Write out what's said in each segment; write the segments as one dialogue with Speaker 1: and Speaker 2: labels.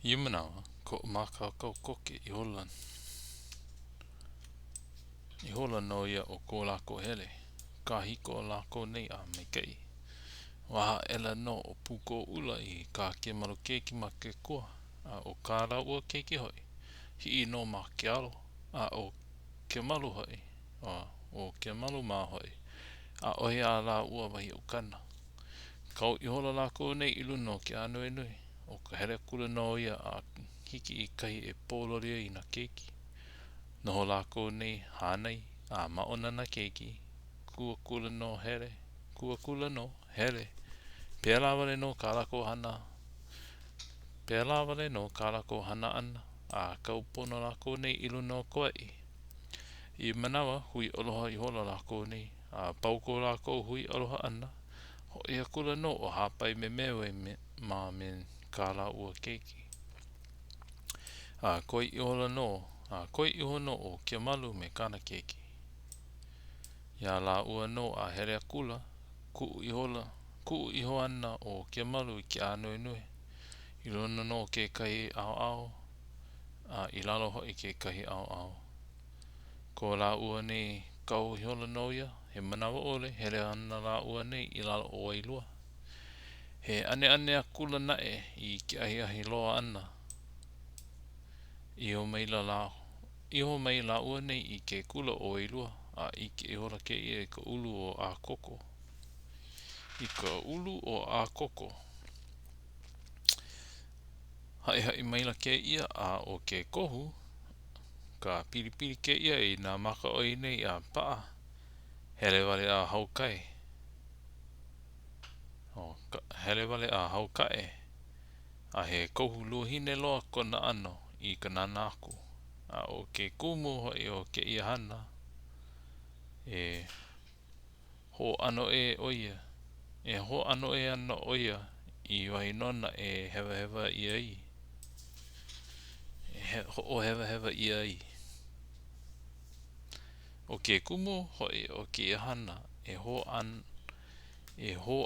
Speaker 1: Iumanawa, ko makakau koke I holan. I holan no ia o ko lako hele. Ka hiko lako nei a me kei. Waha ela no o Pukoula I ka Keamalu keiki ma ke kua. A o ka ua keiki hoi. Hi no ma ke alo. A o Keamalu hoi. O Keamalu ma hoi. A ohe a la ua wahi ukana. Kau I hola lako nei ilu no ke anuenue. O ka hele kula no ia a hiki I kahi e pōloria I na keiki. Noho lako nei hānei a maona na keiki. Kua kula no hele. Kua kula no hele. Pea lawale no ka lako hana. Pea lawale no ka lako hana ana. A kaupono lako nei ilu no Kauai. I manawa hui aloha I hola lako nei. A pauko lako hui aloha ana. Ho ia kula no o Hapaimemeue ma men ka la ua keiki. A koi I hola no. A koi I hola no o Keamalu me kana keiki. Ia la ua no a hele kula. Ku I hola. Ku I ho ana o Keamalu I ke anuenue. I lona no ke kahi ao ao. A I lalo hoi ke kahi ao ao. Ko la ua nei kau I hola no ia. He manawa ole hele ana la ua nei I lalo o Wailua. He ane a kula nae I ke ahi loa ana. Iho mai la ua nei I ke kula o Wailua. A I ke I hola ke ia I ka ulu o Akoko. I ka ulu o Akoko. Hai maila ke ia a o ke kohu. Ka pilipili ke ia I nā maka oi nei a paa. Hele wale a haukai. Hele wale a haukai. A he kohu luahine loa kona ano I ka nanaku. A o ke kumu hoi o ke ia hana. E ho ano e oia. E ho ano e ana oia I wahilona e hewa ia I. Ho hewa ia I. O ke kumu hoi o ke ia hana. E ho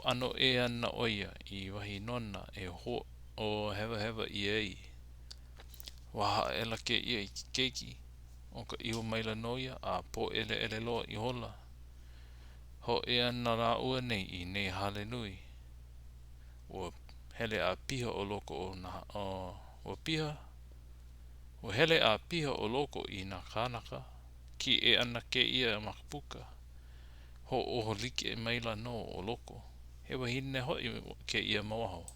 Speaker 1: ano e ana oia I wahilona e ho o hewa ia I. Waha ela ke ia I keiki. O ka iho maila noia a po ele loa I hola. Ho e ana la ua nei I nei hale nui. O hele a piha o loko o na o piha. O hele a piha o loko I na kanaka. Ki e ana ke ia makapuka. Ho oho like maila no o loko. He wahine hoi ke ia mawaho.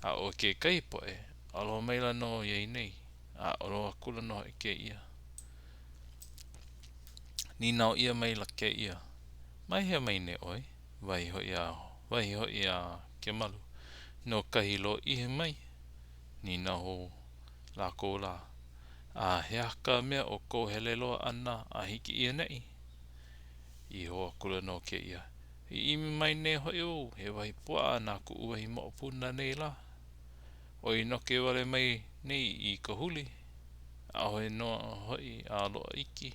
Speaker 1: A o ke kaipo e. Aloha maila no iei nei. A aloha kula no ke ia. Ni nao ia maila ke ia. Mai he mai ne oi. Wahi hoi a Keamalu. No kahi lo ihe mai. Ni na ho la ko la. A he haka mea o ko hele loa ana a hiki ia nei. I hoa kula no ke ia. I imi mai ne hoi o. He wahi pua na ku uahi mo puna nei la. O I no ke wale mai nei I ka huli. A hoi no hoi a loa iki.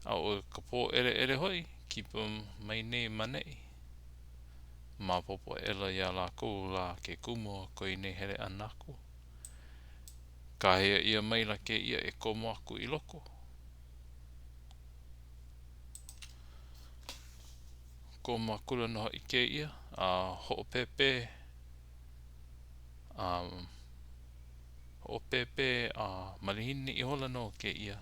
Speaker 1: A o ka po ere hoi. Kipa mai nei manei. Ma popo ela ia la ko la ke kumo ko I nei hele anaku. Ka hea ia maila ke ia e komo aku I loko. Komo akula no I ke ia. A ho pepe. Ho pepe a malihini I hola no ke ia.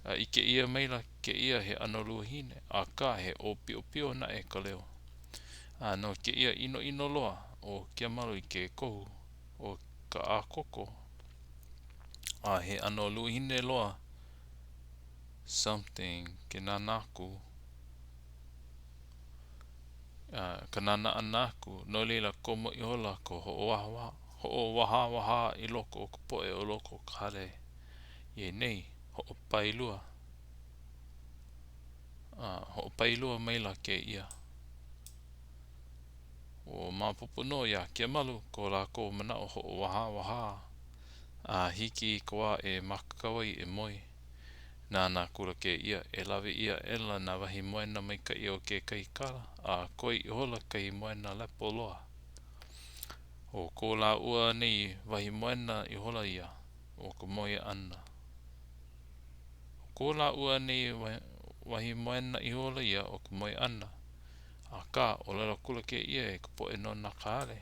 Speaker 1: I ke ia maila ke ia he ano luahine. A ka he o pio na e ka leo. No ke ia ino loa o Keamalu I ke kohu o ka Akoko. A he ano luahine loa something ke nanaku. Ka nana anaku no leila komo I hola ko ho waha I loko o ka poe o loko ka hale. Ie nei ho pailua. Ho pailua maila ke ia. O mapopo no ia Keamalu ko la ko mana o ho waha. A hiki koa e makakawai e moi. Nā kura ke ia e lawe ia ela na wahi moena mai ka ia o ke kai kala. A koi I hola kai moena lepo loa. O ko la ua nei wahi moena I hola ia o ka moe ana. O ko la ua nei wahi moena I hola ia o ka moe ana. A ka o lala kula ke ia e ka po e no naka hale.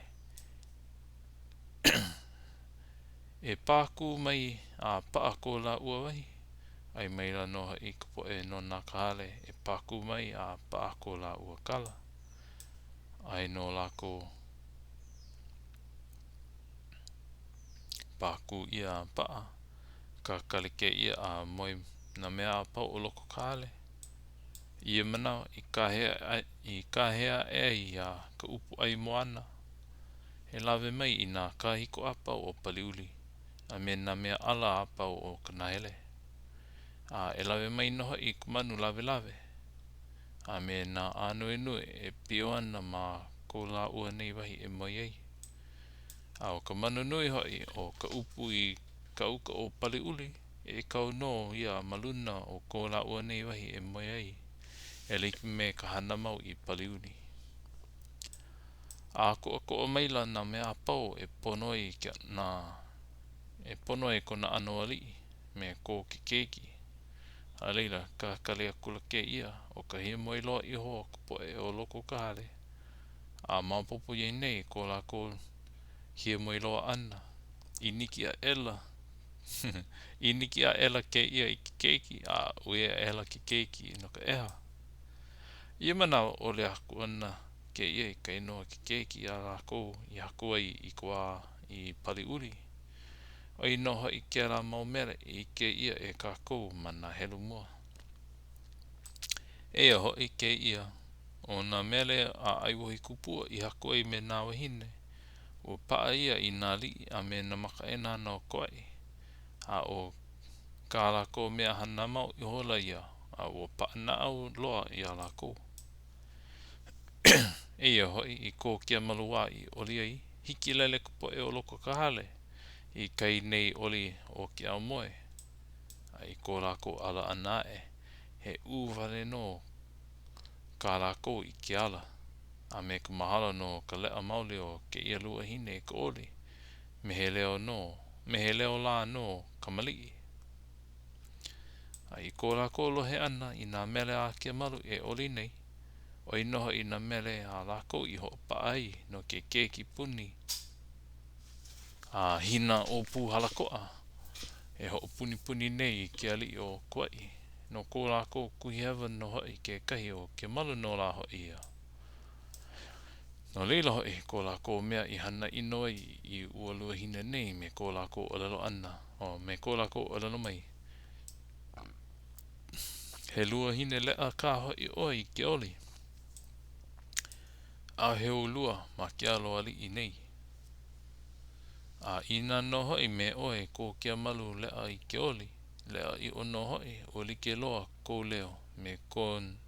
Speaker 1: E pāku mai a paa ko la ua wahi. Ai mai la noha I ka po e no naka hale. E pāku mai a paa ko la ua kala. Ai no la ko pāku ia a paa. Ka kalike ia a moe na mea a pau o loko ka hale. Ia mana I ka hea e ia ka upu ai moana. He lawe mai I nā kahiko apau o paliuli. A me nā mea ala apau o ka nahele. A e lawe mai noha I kumanu lawe lawe. A me nā anuenue e pio ana ma ko la ua nei wahi e moi ei. A o ka manu nui hoi o ka upu I ka uka o paliuli. E kau no ia maluna o ko la ua nei wahi e moi ei. E like me ka hana mau I paliuli. A ko o maila na mea apau e ponoi e ponoi kona ano ali me ko ke keiki. A leila ka kalea kula ke ia o ka hia moiloa iho o ka poe o loko ka hale. A maupopo ye nei ko la ko hia moiloa ana. I niki a ela. I niki a ela ke ia I ke keiki a ue a ela ke keiki no ka eha. Ia mana o le aku ana ke ia I ka inoa ke keiki a lako I hakua I kua I paliuli. O I noho I ke la maumere I ke ia e kako mana helu mua. Ea ho I ke ia o na mele a aiwohi kupua I hakua I me na wahine. O paa ia I nā li a me na makaena no Kauai. A o ka lako mea hana mau I hola ia a o paa na au loa I a lako. Ea hoi I ko Keamalu I oli ai hiki lele kupo e o loko ka hale I kai nei oli o ke au moe I ko lako ala anae he uvale no ka lako I ke ala a me ka mahala no ka lea mauli o ke ia luahine ka oli me he leo la no ka malii I ko lako lohe ana I nā mele a Keamalu e oli nei o I noho I nā mele a lako I ho pa ai no ke keiki puni a hina o pu halakoa e ho puni puni nei ke ali o Kauai no ko lako kuhi hewa no hoi ke kahi o Keamalu no la hoi ia no leila hoi ko lako mea I hana ino I ua luahine nei me ko lako olelo ana o me ko lako olelo mai he luahine lea ka hoi oi ke oli a he lua ma ke alo ali I nei a ina no hoi me oe ko Keamalu lea I ke oli lea I ono hoi o like loa ko leo me kon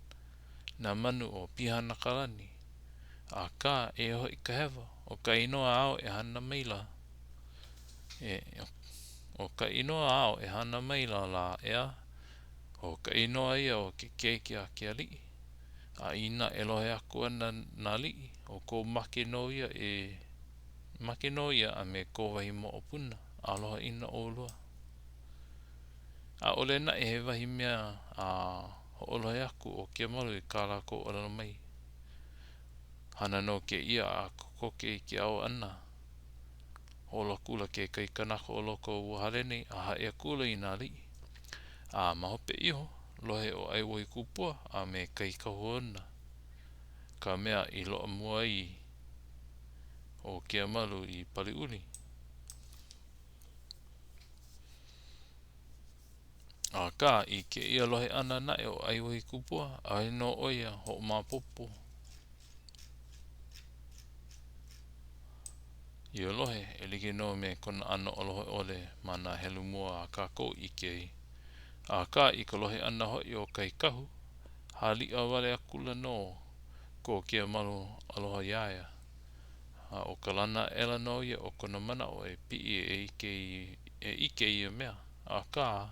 Speaker 1: na manu o pihana kalani a ka e hoi ka hewa o ka inoa ao e hana maila o ka inoa ao e hana maila la ea o ka inoa ia o ke keiki a ke ali a ina elohe aku ana na li o ko make no ia a me ko wahi mo o puna aloha ina o lua a ole na e he wahi mea a ho olohe aku o Keamalu I ka lako olelo mai hana no ke ia a kokoke ke au ana holo kula ke kai kanaka o loko ua hale nei a hae kula I nā li a mahope iho lohe o aiwoi kupua a me kai kahu ona ka mea I loa mua I o Keamalu I paliuli a ka I ke ia lohe ana na e o aiwoi kupua a no oia ho mapopo Ia lohe e like no me kona ano olohe ole mana helu mua a kako I ke a ka I ka lohe ana hoi o kai kahu hali a wale a kula no ko Keamalu aloha iaia a o ka lana ela no ia o kona mana o e pi e ike ia mea a ka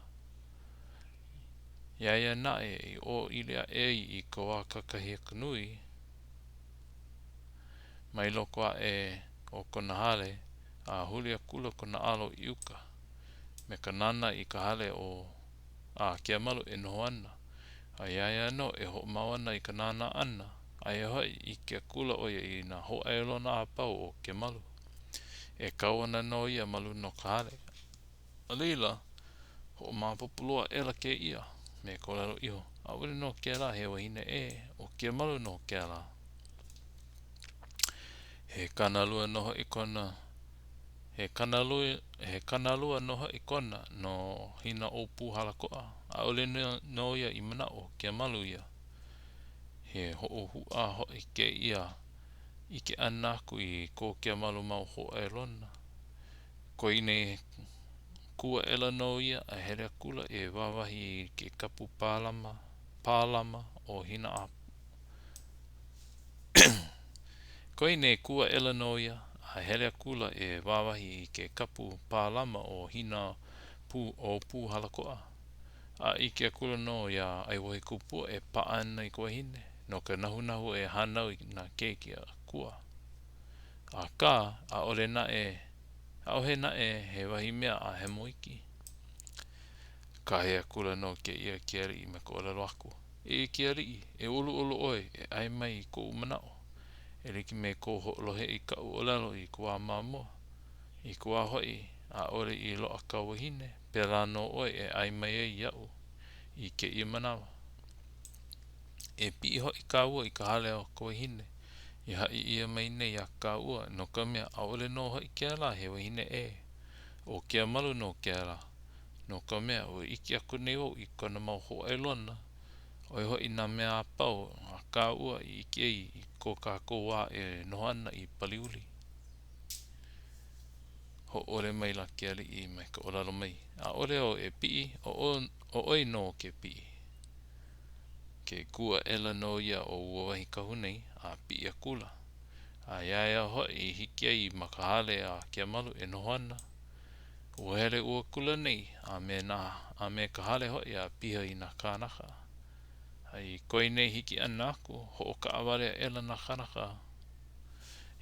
Speaker 1: iaia nae I o ilea I ka wā kakahia kanui mai loko a o kona hale a huli a kula kona alo i uka me ka nana i ka hale o a Keamalu e noho ana a iaia no e ho mau ana i ka nana ana a e hoi i ke kula o ia i na hoailona a pau o Keamalu e kau ana no ia malu no ka hale a leila ho mapopulua ela ke ia me kolelo iho a ule no ke la he wahine e o Keamalu no ke la he kanalua noho i kona he kanalua noho i kona no hina o puhala koa a ule no ia i mana o Keamalu ia he ho hua ho i ke ia i ke anaku i ko Keamalu mau hoailona ko ine kua ela no ia a hele kula e wawahi i ke kapu pālama o hina a ko ine kua ela no ia a hele kula e wawahi i ke kapu pālama o hina pu halakoa a i ke kula no ia ai wahi kupua e paana i kua hine no ka nahu e hanau i na keiki a kua a ka a ole na e a ohe na e he wahi mea a he moiki ka hea kula no ke ia kiari i me ko olelo aku e kiari e ulu oi e ai mai i ko umanao e liki me ko lohe i ka olelo i kua mamua i kua hoi a ole i loa ka wahine pela no oi e ai mai e iau i ke i manawa e pi hoi ka ua i ka hale o ka wahine i hai ia mai nei a ka ua no ka mea a ole no hoi ke la he wahine e o Keamalu no ke la no ka mea o iki aku nei wau i kona mau hoailona o hoi na mea a pau a ka ua i iki ei i ko ka koa e noho ana i paliuli ho ole mai la ke ali i mai ka olalo mai a ole o e pi o oi no ke pi ke kua ela no ia o ua wahi kahu nei a pi a kula a iaia hoi i hiki ai maka hale a Keamalu e noho ana ua hele ua kula nei a me ka hale hoi a piha i na kanaka ai koi nei hiki ana aku ho o ka aware ela na kanaka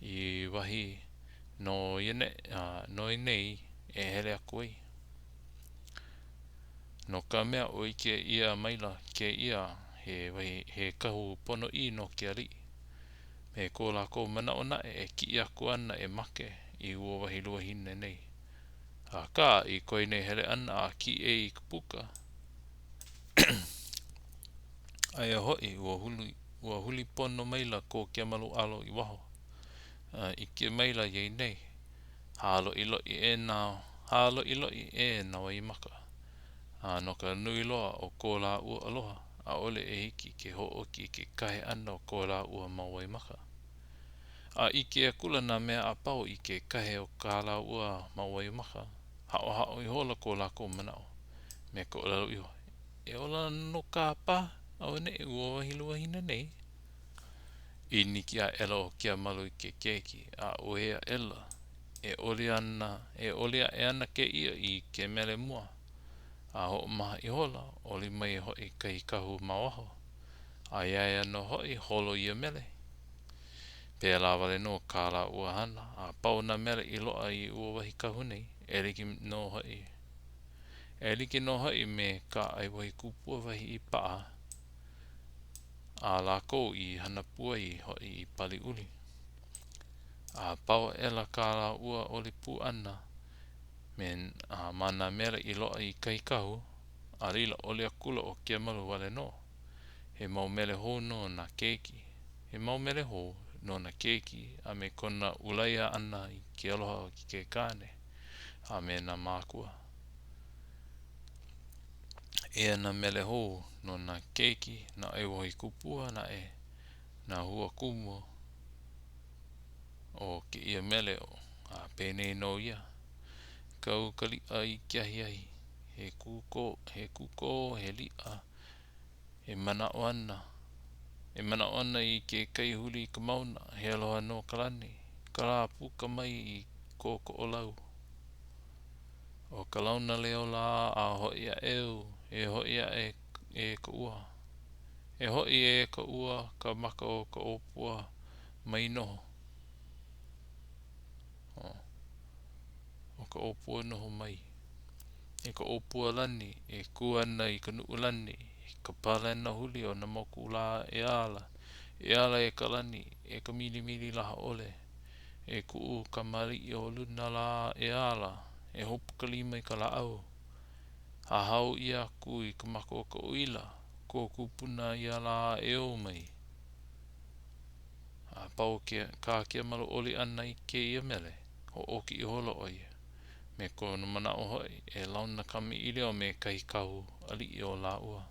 Speaker 1: i wahi no nei e hele aku ai no ka mea o ike ia maila ke ia he kahu pono i no ke ali me ko lako mana ona e ki aku ana e make i ua wahi luahine nei a ka i koe nei hele ana a ki e i kupuka ai a hoi ua huli pono maila ko Keamalu alo i waho i ke maila iei nei halo i loi e na wai maka no ka nui loa o ko la ua aloha a ole e hiki ke ho oki ke kahe ana o ko la ua mawai maka a i ke kula na mea a pau i ke kahe o ka la ua mawai maka hao i hola ko la ko manao me ko lalo iho e ola no ka pa au ne e ua wahi luahine nei i niki a ela o Keamalu i ke keiki a oea ela e olia e ana ke ia i ke mele mua a ho maha i hola oli mai hoi kai kahu mawaho a iaia no hoi holo ia mele pēla wale no kāla ua hana a pau na mele i loa i ua wahi kahu nei e liki no hoi me ka ai wahi kupua wahi i paa a lako i hana pua i hoi i pali uli a pau ela kāla ua oli pu ana men a mana mele i loa i kai kahu a rila ole a kula o Keamalu wale no he mau mele ho no na keiki he mau mele ho no na keiki a me kona ulaia ana i ke aloha ki ke kane a me na mākua e na mele ho no na keiki na e wohi kupua na hua kumu o ke ia mele o a pēnei no ia kau kali ai kia hiahi he kuko he lia e mana o ana i ke kai huli ka mauna he aloha no kalani kala puka mai i koko o lau o ka launa leo la a hoi a e hoi a e ka ua e hoi e ka ua ka maka o ka opua mai noho ka opua noho mai. E ka opua lani, e kuana I ka nuu lani, ka palena huli o na moku la e ala e ka lani, e ka mili laha ole, e kuu ka mali o luna la e ala, e hopu ka lima I ka laau, a hau ia ku I ka mako o ka uila, ko kupuna ia la e o mai. A pau ka Keamalu oli ana I ke ia mele, ho oki I holo o ia. Me ko na mana o hoi, e launa kami ile o me kai kahu ali I o la ua.